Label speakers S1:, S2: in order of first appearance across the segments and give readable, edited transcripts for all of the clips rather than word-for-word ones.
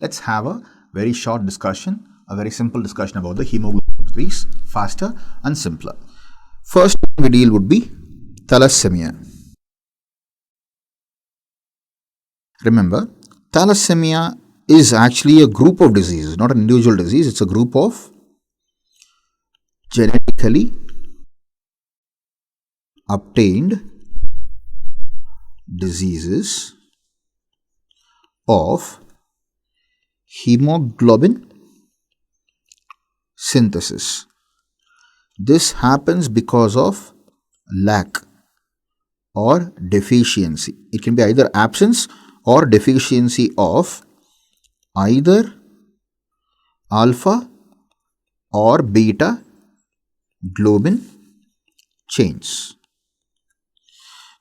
S1: Let's have a very short discussion, a very simple discussion about the hemoglobinopathies, faster and simpler. First we deal would be thalassemia. Remember, thalassemia is actually a group of diseases, not an individual disease. It's a group of genetically obtained diseases of hemoglobin synthesis. This happens because of lack or deficiency. It can be either absence or deficiency of either alpha or beta globin chains.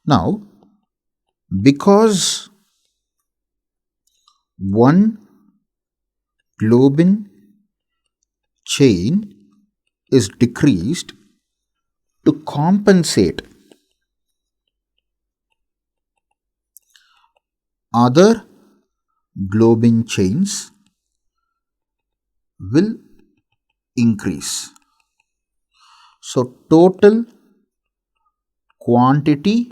S1: Now, because one globin chain is decreased, to compensate other globin chains will increase. So total quantity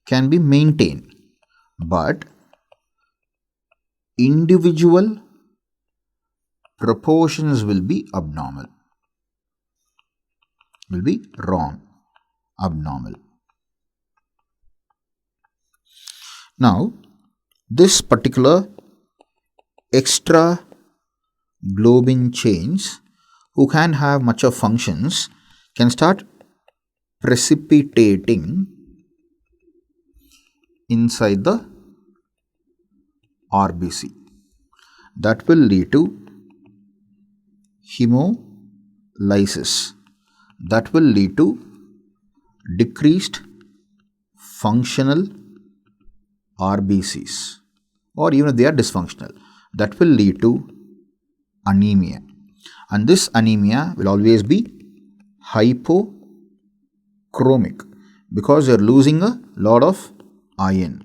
S1: can be maintained, but individual proportions will be abnormal, will be wrong, abnormal. Now, this particular extra globin chains who can have much of functions can start precipitating inside the RBC. That will lead to hemolysis. That will lead to decreased functional RBCs, or even if they are dysfunctional, that will lead to anemia. And this anemia will always be hypochromic because you are losing a lot of iron.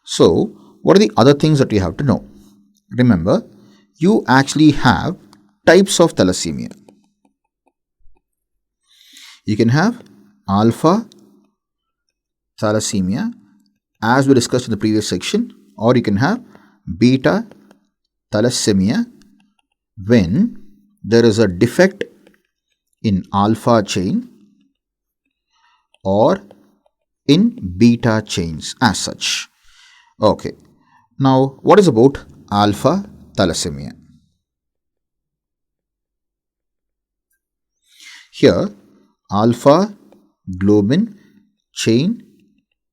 S1: So, what are the other things that you have to know? Remember, you actually have types of thalassemia. You can have alpha-thalassemia, as we discussed in the previous section, or you can have beta-thalassemia when there is a defect in alpha chain or in beta chains as such. Okay. Now, what is about alpha-thalassemia? Here, alpha globin chain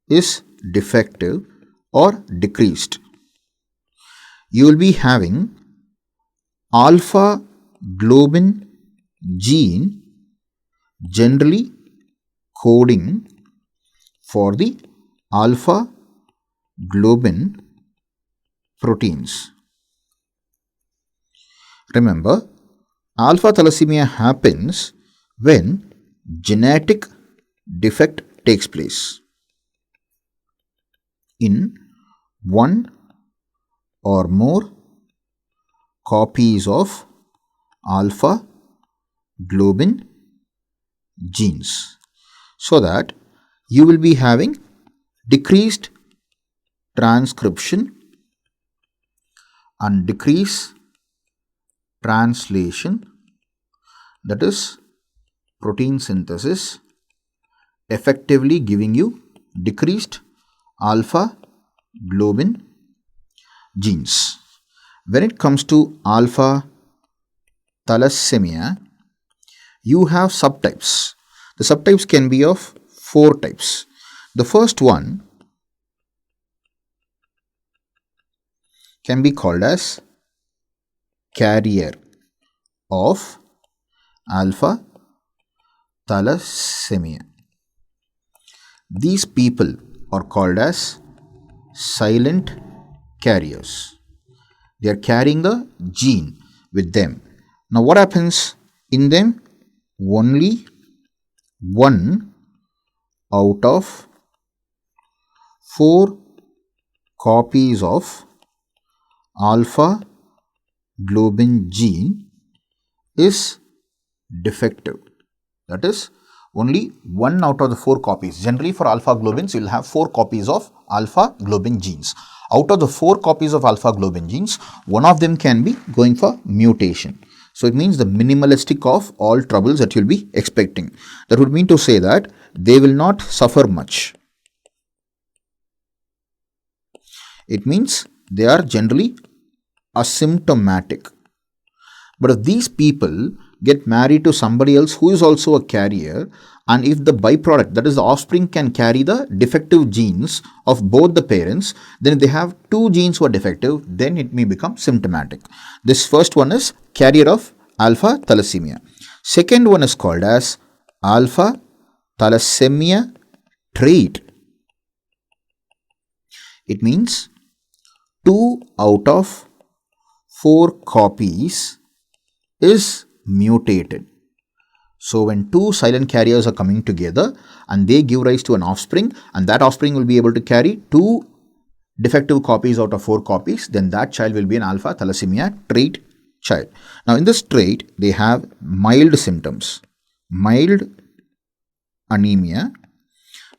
S1: is defective or decreased. You will be having alpha globin gene generally coding for the alpha globin proteins. Remember, alpha thalassemia happens when genetic defect takes place in one or more copies of alpha globin genes, so that you will be having decreased transcription and decreased translation, that is protein synthesis, effectively giving you decreased alpha globin genes. When it comes to alpha thalassemia, you have subtypes. The subtypes can be of 4 types. The first one can be called as carrier of alpha thalassemia. These people are called as silent carriers. They are carrying the gene with them. Now what happens in them? Only 1 out of 4 copies of alpha globin gene is defective. That is, only 1 out of the 4 copies. Generally for alpha globins, you will have 4 copies of alpha globin genes. Out of the 4 copies of alpha globin genes, one of them can be going for mutation. So it means the minimalistic of all troubles that you will be expecting. That would mean to say that they will not suffer much. It means they are generally asymptomatic. But if these people get married to somebody else who is also a carrier, and if the byproduct, that is the offspring, can carry the defective genes of both the parents, then if they have 2 genes who are defective, then it may become symptomatic. This first one is carrier of alpha-thalassemia. Second one is called as Alpha-Thalassemia Trait. It means 2 out of 4 copies is mutated. So when 2 silent carriers are coming together and they give rise to an offspring, and that offspring will be able to carry 2 defective copies out of 4 copies, then that child will be an alpha thalassemia trait child. Now in this trait, they have mild symptoms, mild anemia,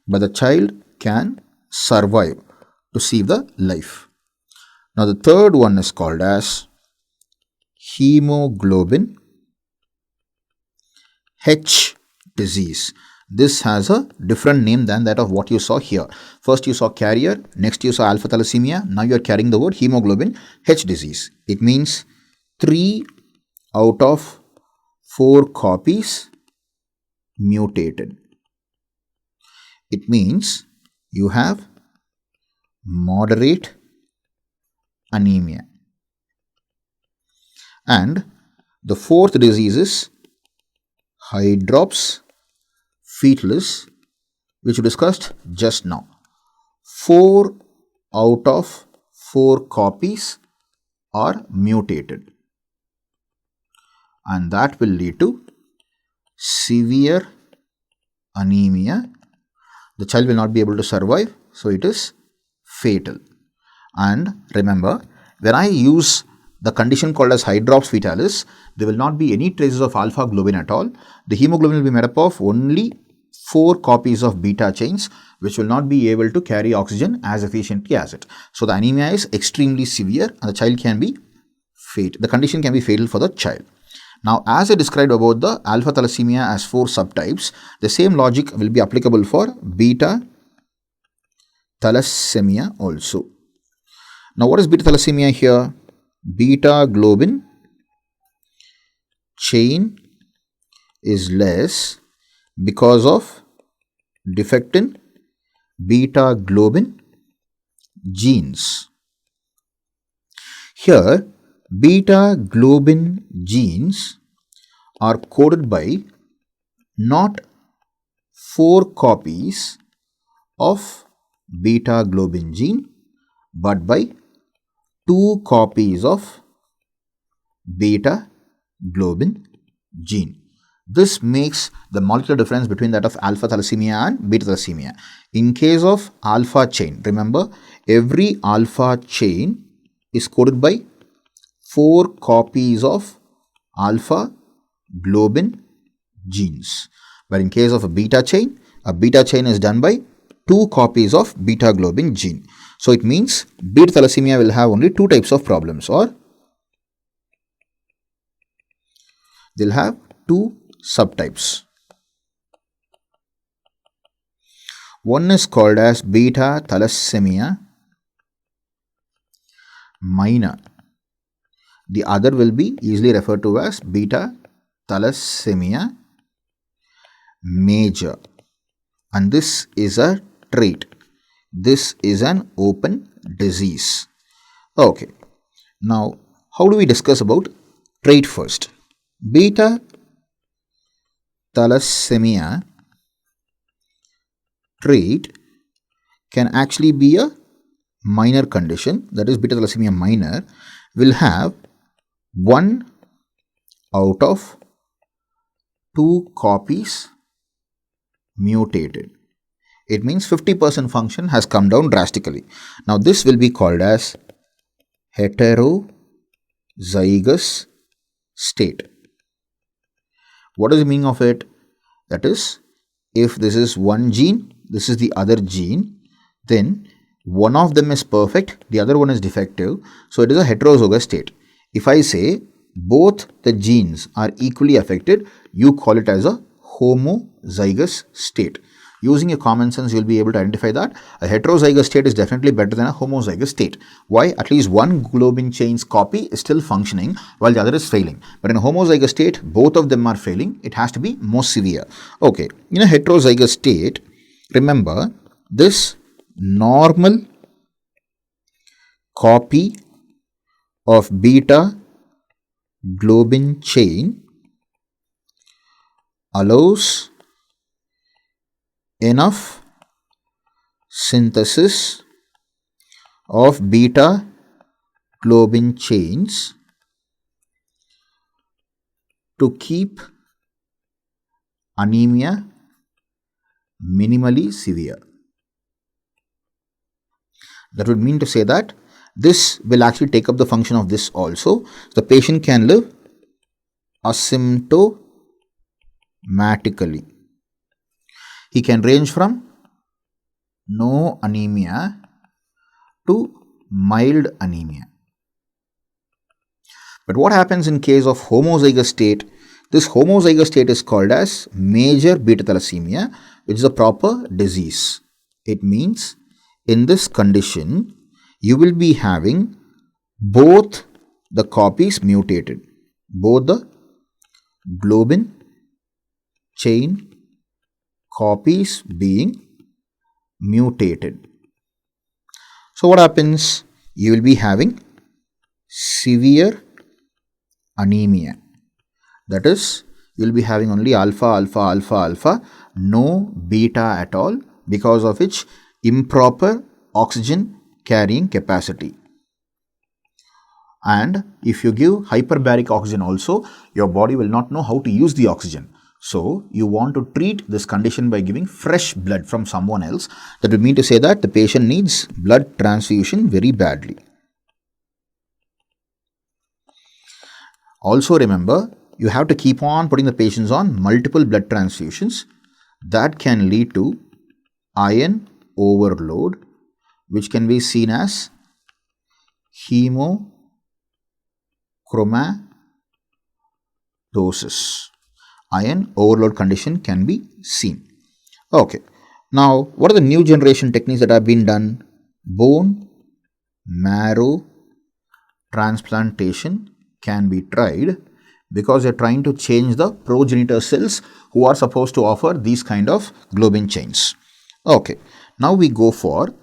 S1: but the child can survive to save the life. Now the third one is called as Hemoglobin H disease. This has a different name than that of what you saw here. First you saw carrier, next you saw alpha thalassemia, now you are carrying the word hemoglobin H disease. It means 3 out of 4 copies mutated. It means you have moderate anemia. And the fourth disease is hydrops fetalis, which we discussed just now. 4 out of 4 copies are mutated, and that will lead to severe anemia. The child will not be able to survive, so it is fatal. And remember, when I use the condition called as hydrops fetalis, there will not be any traces of alpha globin at all. The hemoglobin will be made up of only 4 copies of beta chains, which will not be able to carry oxygen as efficiently as it. So the anemia is extremely severe and the child can be fatal. The condition can be fatal for the child. Now, as I described about the alpha thalassemia as 4 subtypes, the same logic will be applicable for beta thalassemia also. Now, what is beta thalassemia here? Beta globin chain is less because of defect in beta globin genes. Here, beta globin genes are coded by not 4 copies of beta globin gene, but by 2 copies of beta globin gene. This makes the molecular difference between that of alpha thalassemia and beta thalassemia. In case of alpha chain, remember, every alpha chain is coded by 4 copies of alpha globin genes. But in case of a beta chain is done by 2 copies of beta globin gene. So it means beta thalassemia will have only 2 types of problems, or they'll have 2 subtypes. One is called as beta thalassemia minor. The other will be easily referred to as beta thalassemia major. And this is a trait. This is an open disease. Okay. Now, how do we discuss about trait first? Beta thalassemia trait can actually be a minor condition. That is, beta thalassemia minor will have 1 out of 2 copies mutated. It means 50% function has come down drastically. Now this will be called as heterozygous state. What is the meaning of it? That is, if this is one gene, this is the other gene, then one of them is perfect, the other one is defective. So it is a heterozygous state. If I say both the genes are equally affected, you call it as a homozygous state. Using your common sense, you will be able to identify that a heterozygous state is definitely better than a homozygous state. Why? At least one globin chain's copy is still functioning while the other is failing. But in a homozygous state, both of them are failing. It has to be more severe. Okay, in a heterozygous state, remember this normal copy of beta globin chain allows enough synthesis of beta globin chains to keep anemia minimally severe. That would mean to say that this will actually take up the function of this also. The patient can live asymptomatically. He can range from no anemia to mild anemia. But what happens in case of homozygous state? This homozygous state is called as major beta thalassemia, which is a proper disease. It means in this condition, you will be having both the copies mutated, both the globin chain copies being mutated. So what happens? You will be having severe anemia. That is, you will be having only alpha, alpha, alpha, alpha, no beta at all, because of which improper oxygen carrying capacity. And if you give hyperbaric oxygen also, your body will not know how to use the oxygen. So you want to treat this condition by giving fresh blood from someone else. That would mean to say that the patient needs blood transfusion very badly. Also remember, you have to keep on putting the patients on multiple blood transfusions. That can lead to iron overload, which can be seen as hemochromatosis. Iron overload condition can be seen. Okay. Now, what are the new generation techniques that have been done? Bone marrow transplantation can be tried because they are trying to change the progenitor cells who are supposed to offer these kind of globin chains. Okay. Now we go for,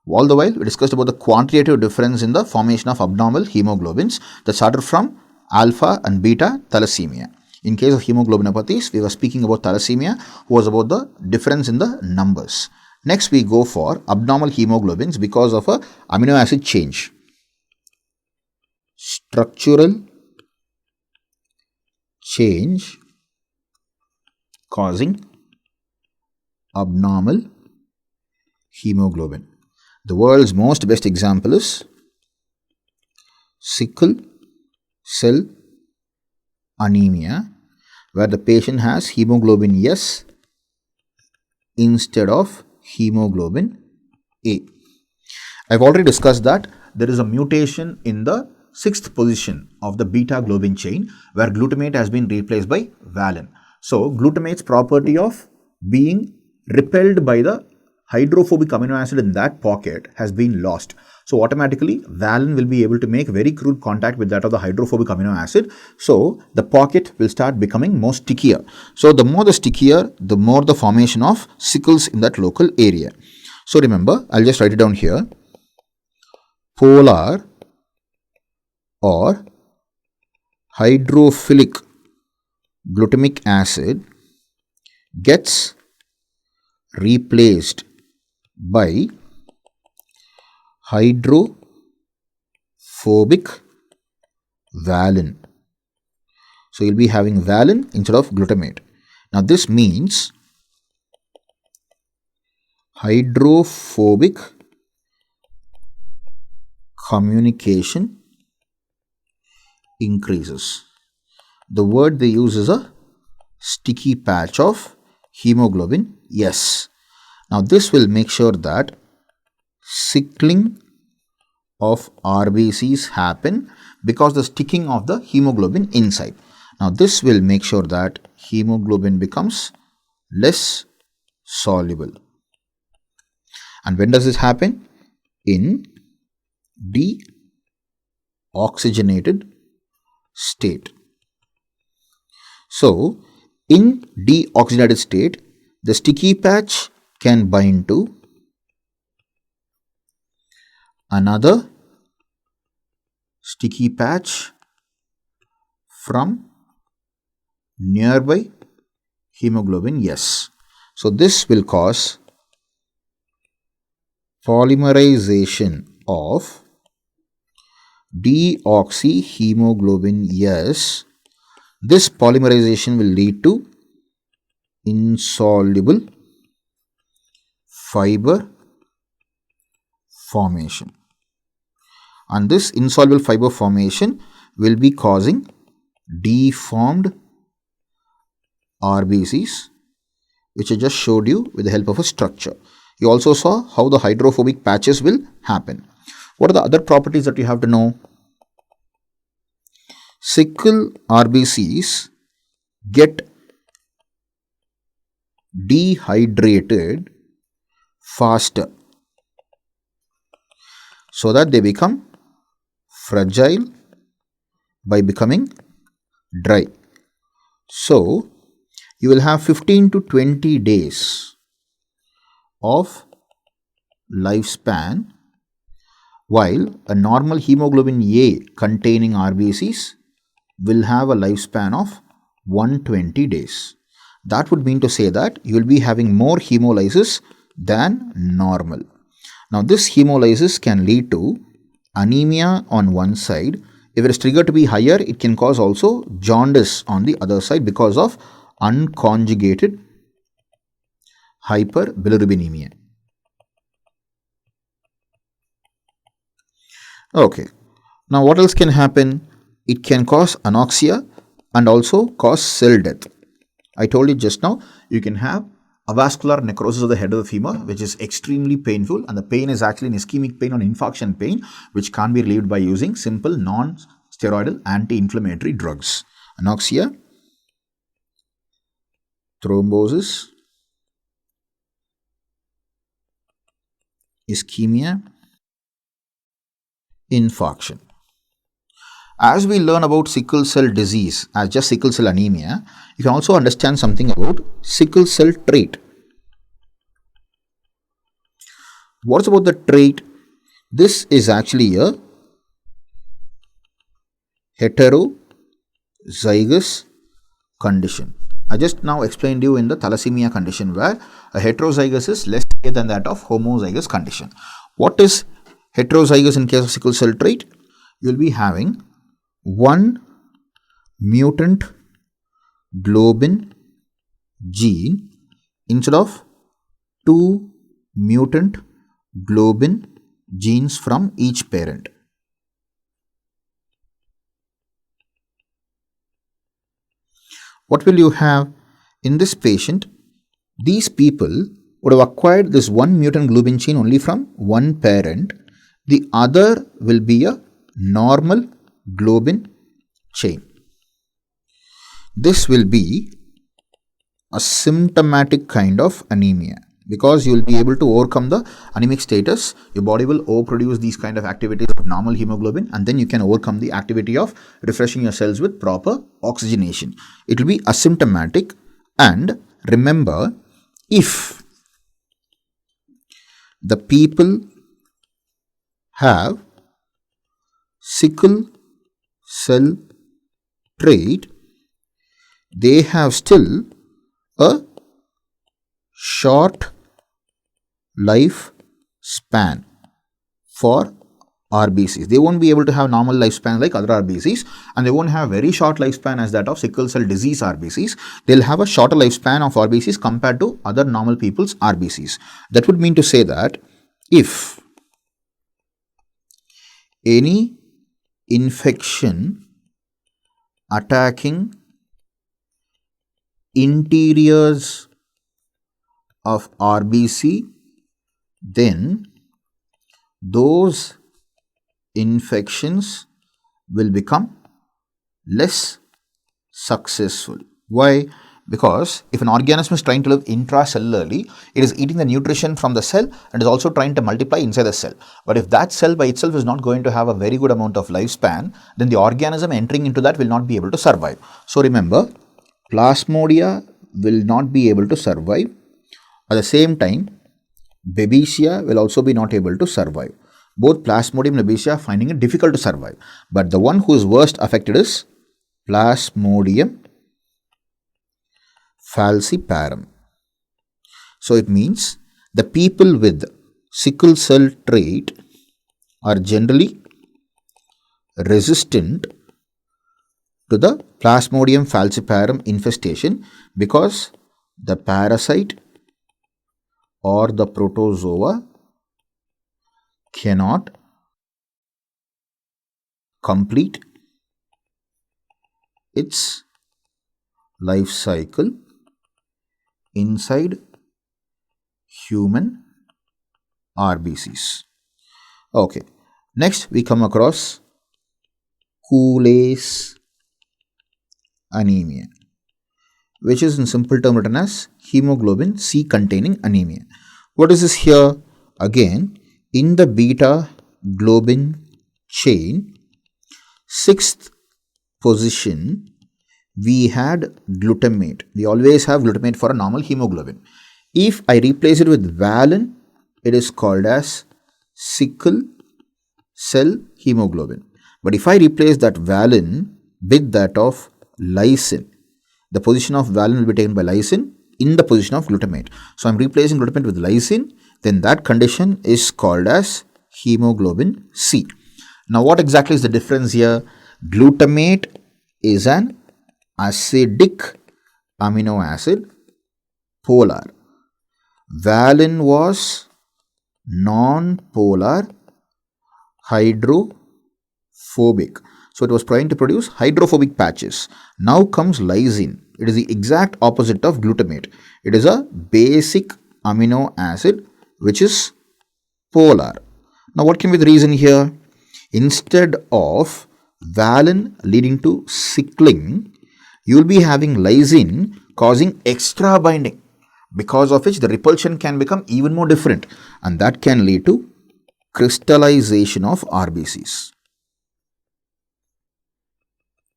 S1: all the while we discussed about the quantitative difference in the formation of abnormal hemoglobins that started from alpha and beta thalassemia. In case of hemoglobinopathies, we were speaking about thalassemia, who was about the difference in the numbers. Next, we go for abnormal hemoglobins because of a amino acid change. Structural change causing abnormal hemoglobin. The world's most best example is sickle cell anemia, where the patient has hemoglobin S instead of hemoglobin A. I've already discussed that there is a mutation in the 6th position of the beta globin chain where glutamate has been replaced by valine. So glutamate's property of being repelled by the hydrophobic amino acid in that pocket has been lost. So automatically valine will be able to make very crude contact with that of the hydrophobic amino acid. So the pocket will start becoming more stickier. So the more the stickier, the more the formation of sickles in that local area. So remember, I'll just write it down here. Polar or hydrophilic glutamic acid gets replaced by hydrophobic valine. So you'll be having valine instead of glutamate. Now this means hydrophobic communication increases. The word they use is a sticky patch of hemoglobin S. Now this will make sure that sickling of RBCs happen because the sticking of the hemoglobin inside. Now this will make sure that hemoglobin becomes less soluble. And when does this happen? In deoxygenated state. So in deoxygenated state, the sticky patch can bind to another sticky patch from nearby hemoglobin S. So this will cause polymerization of deoxyhemoglobin S. This polymerization will lead to insoluble fiber formation, and this insoluble fiber formation will be causing deformed RBCs, which I just showed you with the help of a structure. You also saw how the hydrophobic patches will happen. What are the other properties that you have to know? Sickle RBCs get dehydrated faster so that they become fragile by becoming dry. So you will have 15 to 20 days of lifespan, while a normal hemoglobin A containing RBCs will have a lifespan of 120 days. That would mean to say that you will be having more hemolysis than normal. Now this hemolysis can lead to anemia on one side. If it is triggered to be higher, it can cause also jaundice on the other side because of unconjugated hyperbilirubinemia. Okay, now what else can happen? It can cause anoxia and also cause cell death. I told you just now, you can have avascular necrosis of the head of the femur, which is extremely painful, and the pain is actually an ischemic pain or an infarction pain, which can't be relieved by using simple non-steroidal anti-inflammatory drugs. Anoxia, thrombosis, ischemia, infarction. As we learn about sickle cell disease as just sickle cell anemia, you can also understand something about sickle cell trait. What's about the trait? This is actually a heterozygous condition. I just now explained you in the thalassemia condition where a heterozygous is less rare than that of homozygous condition. What is heterozygous in case of sickle cell trait? You will be having one mutant globin gene instead of two mutant globin genes from each parent. What will you have in this patient? These people would have acquired this one mutant globin gene only from one parent. The other will be a normal globin chain. This will be a symptomatic kind of anemia because you will be able to overcome the anemic status. Your body will overproduce these kind of activities of normal hemoglobin, and then you can overcome the activity of refreshing your cells with proper oxygenation. It will be asymptomatic, and remember, if the people have sickle cell trait, they have still a short life span for RBCs. They won't be able to have normal lifespan like other RBCs, and they won't have very short lifespan as that of sickle cell disease RBCs. They'll have a shorter lifespan of RBCs compared to other normal people's RBCs. That would mean to say that if any infection attacking interiors of RBC, then those infections will become less successful. Why? Because if an organism is trying to live intracellularly, it is eating the nutrition from the cell and is also trying to multiply inside the cell. But if that cell by itself is not going to have a very good amount of lifespan, then the organism entering into that will not be able to survive. So remember, Plasmodia will not be able to survive. At the same time, Babesia will also be not able to survive. Both Plasmodium and Babesia are finding it difficult to survive. But the one who is worst affected is Plasmodium falciparum. So it means the people with sickle cell trait are generally resistant to the Plasmodium falciparum infestation because the parasite or the protozoa cannot complete its life cycle inside human RBCs. Okay, next we come across Cooley's anemia, which is in simple term written as hemoglobin C containing anemia. What is this here? Again, in the beta globin chain, 6th position, we had glutamate. We always have glutamate for a normal hemoglobin. If I replace it with valine, it is called as sickle cell hemoglobin. But if I replace that valine with that of lysine, the position of valine will be taken by lysine in the position of glutamate. So I am replacing glutamate with lysine, then that condition is called as hemoglobin C. Now what exactly is the difference here? Glutamate is an acidic amino acid, polar. Valine was non-polar, hydrophobic. So it was trying to produce hydrophobic patches. Now comes lysine. It is the exact opposite of glutamate. It is a basic amino acid which is polar. Now what can be the reason here? Instead of valine leading to sickling, you will be having lysine causing extra binding, because of which the repulsion can become even more different, and that can lead to crystallization of RBCs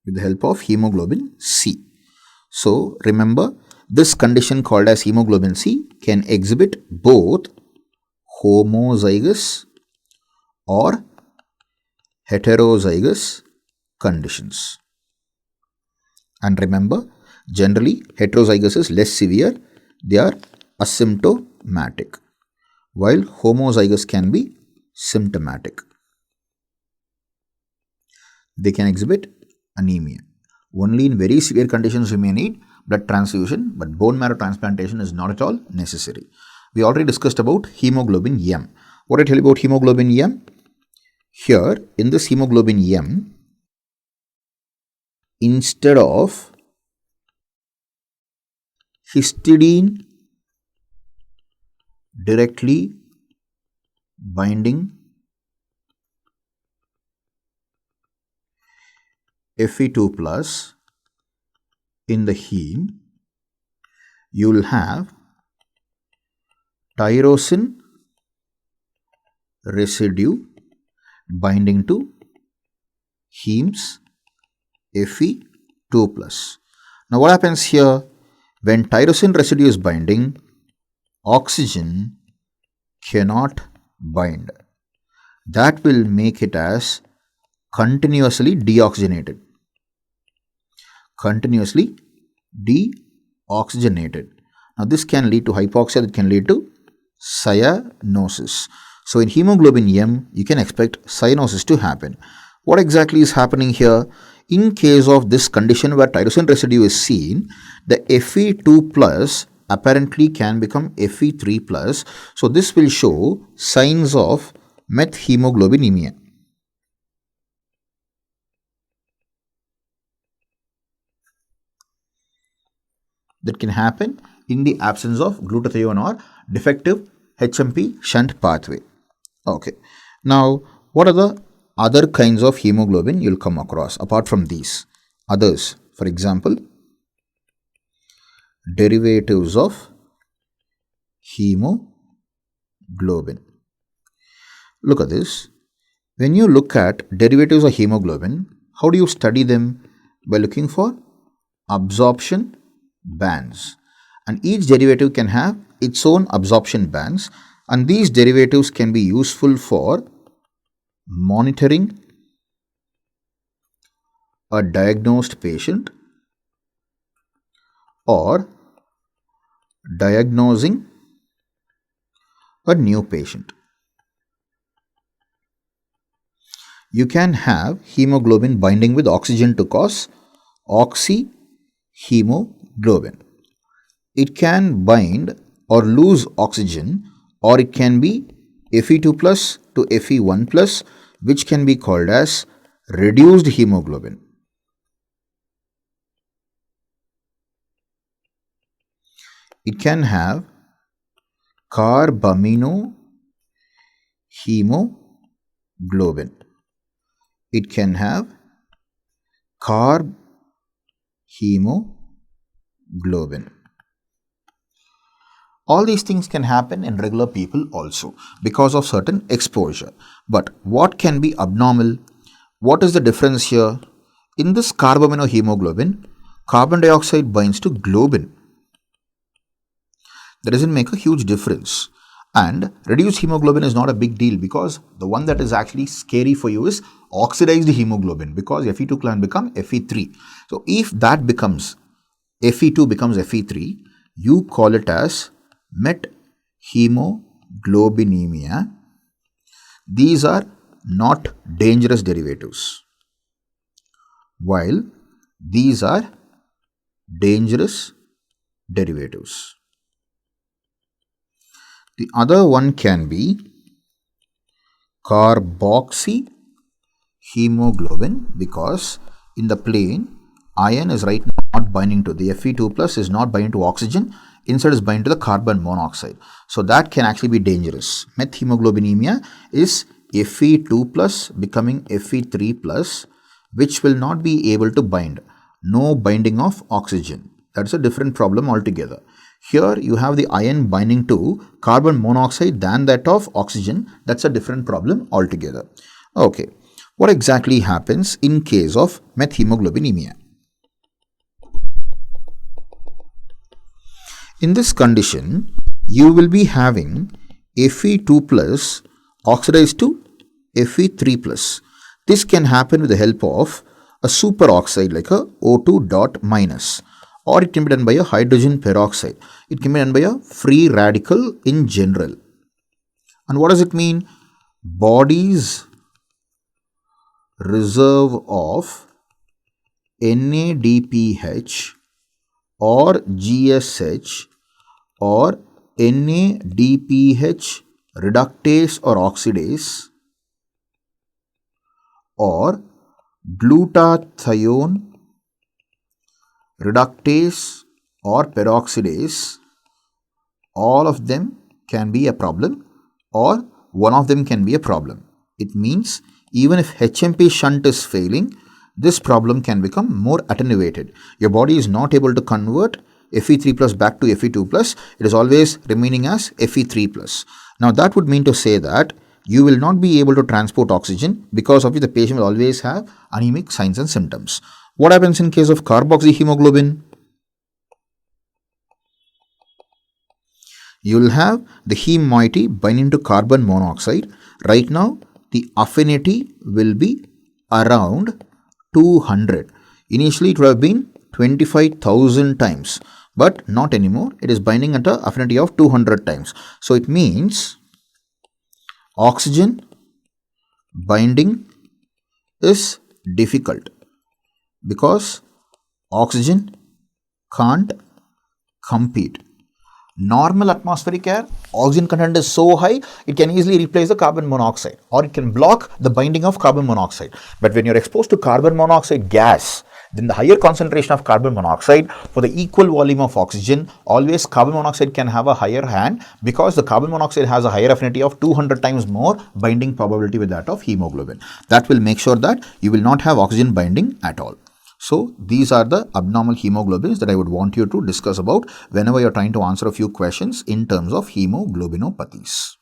S1: with the help of hemoglobin C. So remember, this condition called as hemoglobin C can exhibit both homozygous or heterozygous conditions. And remember, generally heterozygous is less severe, they are asymptomatic, while homozygous can be symptomatic. They can exhibit anemia. Only in very severe conditions you may need blood transfusion, but bone marrow transplantation is not at all necessary. We already discussed about hemoglobin M. What did I tell you about hemoglobin M? Here, in this hemoglobin M, instead of histidine directly binding Fe2 plus in the heme, you will have tyrosine residue binding to heme's Fe2 plus. Now what happens here? When tyrosine residue is binding, oxygen cannot bind. That will make it as continuously deoxygenated. Continuously deoxygenated. Now this can lead to hypoxia, that can lead to cyanosis. So in hemoglobin M, you can expect cyanosis to happen. What exactly is happening here? In case of this condition where tyrosine residue is seen, the Fe2 plus apparently can become Fe3 plus. So this will show signs of methemoglobinemia. That can happen in the absence of glutathione or defective HMP shunt pathway. Okay. Now, what are the other kinds of hemoglobin you'll come across apart from these? Others, for example, derivatives of hemoglobin. Look at this. When you look at derivatives of hemoglobin, how do you study them? By looking for absorption bands. And each derivative can have its own absorption bands, and these derivatives can be useful for monitoring a diagnosed patient or diagnosing a new patient. You can have hemoglobin binding with oxygen to cause oxyhemoglobin. It can bind or lose oxygen, or it can be Fe2 plus to Fe1 plus, which can be called as reduced hemoglobin. It can have carbaminohemoglobin. It can have carbhemoglobin. All these things can happen in regular people also because of certain exposure. But what can be abnormal? What is the difference here? In this carbaminohemoglobin, carbon dioxide binds to globin. That doesn't make a huge difference. And reduced hemoglobin is not a big deal because the one that is actually scary for you is oxidized hemoglobin, because Fe2 can become Fe3. So if that becomes Fe2 becomes Fe3, you call it as methemoglobinemia. These are not dangerous derivatives, while these are dangerous derivatives. The other one can be carboxyhemoglobin, because in the plane, iron is right now not binding to the Fe2 plus is not binding to oxygen, instead is binding to the carbon monoxide. So that can actually be dangerous. Methemoglobinemia is Fe2 plus becoming Fe3 plus, which will not be able to bind. No binding of oxygen. That's a different problem altogether. Here you have the iron binding to carbon monoxide than that of oxygen. That's a different problem altogether. Okay. What exactly happens in case of methemoglobinemia? In this condition, you will be having Fe2 plus oxidized to Fe3 plus. This can happen with the help of a superoxide like a O2 dot minus, or it can be done by a hydrogen peroxide. It can be done by a free radical in general. And what does it mean? Body's reserve of NADPH or GSH or NADPH reductase or oxidase or glutathione reductase or peroxidase, all of them can be a problem, or one of them can be a problem. It means even if HMP shunt is failing, this problem can become more attenuated. Your body is not able to convert Fe3 plus back to Fe2 plus. It is always remaining as Fe3 plus. Now that would mean to say that you will not be able to transport oxygen, because of which the patient will always have anemic signs and symptoms. What happens in case of carboxyhemoglobin? You will have the heme moiety binding to carbon monoxide. Right now, the affinity will be around 200. Initially, it would have been 25,000 times, but not anymore. It is binding at an affinity of 200 times. So it means oxygen binding is difficult because oxygen can't compete. Normal atmospheric air, oxygen content is so high, it can easily replace the carbon monoxide or it can block the binding of carbon monoxide. But when you're exposed to carbon monoxide gas, then the higher concentration of carbon monoxide for the equal volume of oxygen, always carbon monoxide can have a higher hand because the carbon monoxide has a higher affinity of 200 times more binding probability with that of hemoglobin. That will make sure that you will not have oxygen binding at all. So these are the abnormal hemoglobins that I would want you to discuss about whenever you're trying to answer a few questions in terms of hemoglobinopathies.